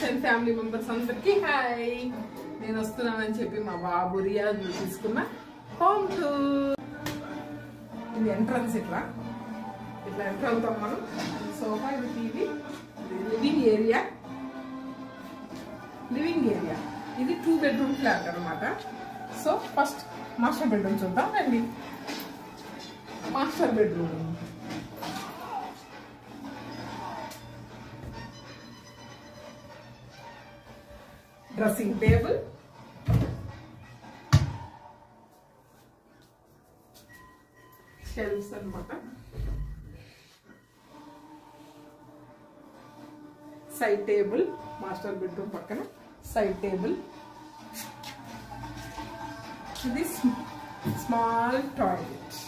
Friends and family members అందరికి hi. నేను వస్తున్నానని చెప్పి మా బాబు రియాజ్ తీసుకున్న హోమ్ టూర్. ఇది ఎంట్రన్స్, ఇట్లా ఎంటర్ అవుతాం మనం. సోఫా, ఇది టీవీ, లివింగ్ ఏరియా. ఇది 2 bedroom ఫ్లాట్ అనమాట. సో ఫస్ట్ మాస్టర్ బెడ్రూమ్ చూద్దాం రండి. Master bedroom, dressing table, shelves అన్నమాట. సైడ్ టేబుల్, మాస్టర్ బెడ్రూమ్ పక్కన సైడ్ టేబుల్. ఇది స్మాల్ టాయిలెట్.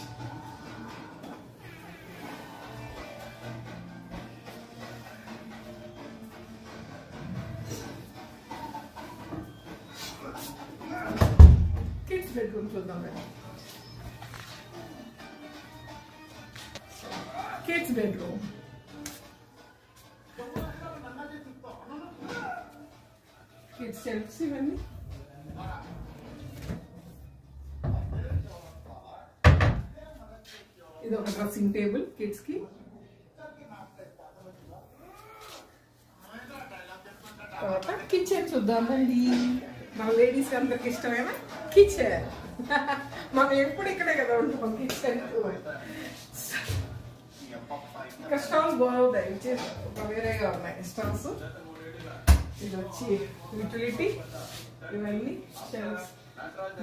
కిడ్స్ బెడ్రూమ్ చూద్దాం. కిడ్స్ బెడ్రూమ్, కిడ్స్ షెల్ఫ్స్ ఇవన్నీ. ఇది ఒక డ్రెస్సింగ్ టేబుల్ కిడ్స్ కి. తర్వాత కిచెన్ చూద్దామండి. మన లేడీస్ అందరికి ఇష్టమైన కిచెన్. మనం ఎప్పుడు ఇక్కడే కదా ఉంటాం. కిచెన్ ఇక్కడ స్టవ్స్ బాగుంటాయి, వేరేగా ఉన్నాయి స్టవ్స్. ఇది వచ్చి యూటిలిటీ, ఇవన్నీ shelves,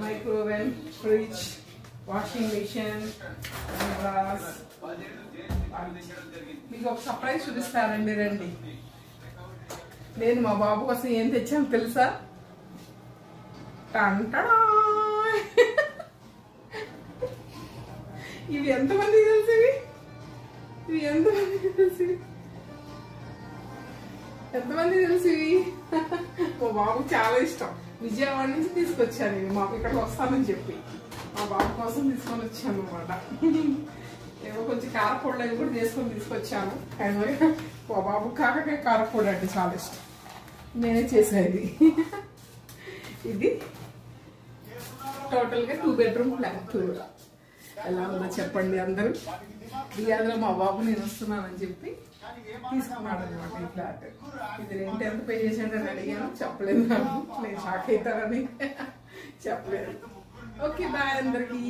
microwave, fridge, washing machine, glass. మీకు ఒక సర్ప్రైజ్ చూపిస్తారండి, రండి. నేను మా బాబు కోసం ఏం తెచ్చాను తెలుసా? టంటడా! ఇవి ఎంతమందికి తెలుసు? ఎంతమంది తెలుసు? మా బాబు చాలా ఇష్టం. విజయవాడ నుంచి తీసుకొచ్చాను ఇవి. మాకు ఇక్కడికి వస్తానని చెప్పి మా బాబు కోసం తీసుకొని వచ్చాను అనమాట. ఏమో కొంచెం కారపొడి అవి కూడా తీసుకొచ్చాను. కానీ మా బాబు కాకకాయ కారపొడి అంటే చాలా ఇష్టం. నేనే చేసేది. ఇది టోటల్గా 2 bedroom ఫ్లాట్. ఎలా ఉందో చెప్పండి అందరూ. రియాజ్లో మా బాబు నేను వస్తున్నానని చెప్పి తీసుకున్నాడు అనమాట ఈ ఫ్లాట్. ఇది రెంట్ ఎంత పే చేసాడని అడిగాను, చెప్పలేదు. నాకు నేను షాక్ అవుతానని చెప్పలేదు. ఓకే, బాయ్ అందరికి.